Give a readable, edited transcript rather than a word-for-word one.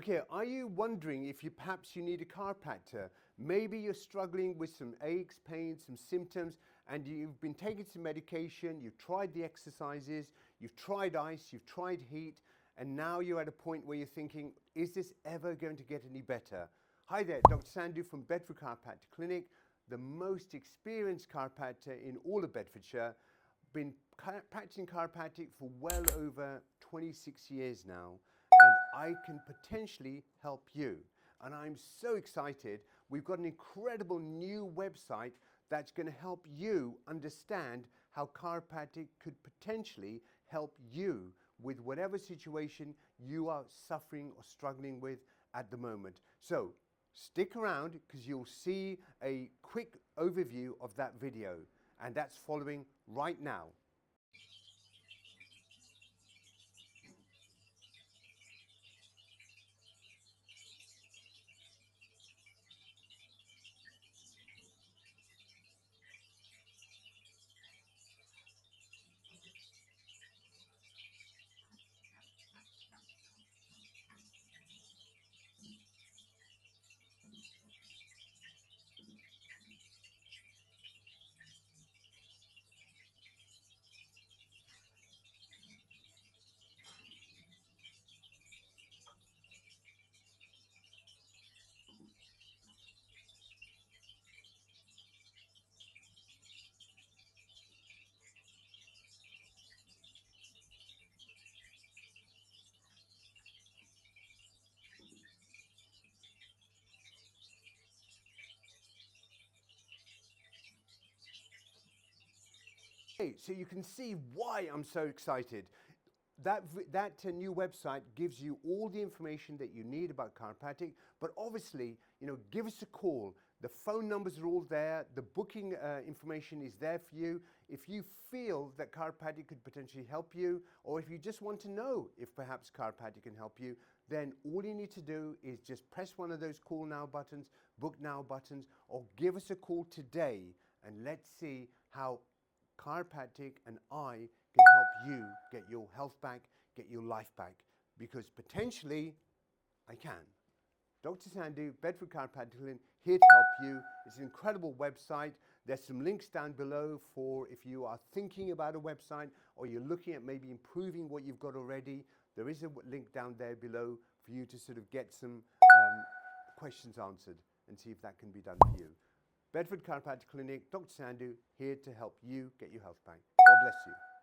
Okay, are you wondering if perhaps you need a chiropractor? Maybe you're struggling with some aches, pains, some symptoms, and you've been taking some medication, you've tried the exercises, you've tried ice, you've tried heat, and now you're at a point where you're thinking, is this ever going to get any better? Hi there, Dr. Sandhu from Bedford Chiropractic Clinic, the most experienced chiropractor in all of Bedfordshire. Been practicing chiropractic for well over 26 years now, and I can potentially help you. And I'm so excited. We've got an incredible new website that's going to help you understand how chiropractic could potentially help you with whatever situation you are suffering or struggling with at the moment. So stick around because you'll see a quick overview of that video, and that's following right now. Okay, so you can see why I'm so excited. That new website gives you all the information that you need about chiropractic, but obviously, give us a call. The phone numbers are all there. The booking information is there for you. If you feel that chiropractic could potentially help you, or if you just want to know if perhaps chiropractic can help you, then all you need to do is just press one of those call now buttons, book now buttons, or give us a call today, and let's see how chiropractic and I can help you get your health back, get your life back, because potentially I can. Dr. Sandhu, Bedford Chiropractic Clinic, here to help you. It's an incredible website. There's some links down below for if you are thinking about a website or you're looking at maybe improving what you've got already. There is a link down there below for you to sort of get some questions answered and see if that can be done for you. Bedford Chiropractic Clinic, Dr. Sandhu, here to help you get your health back. God bless you.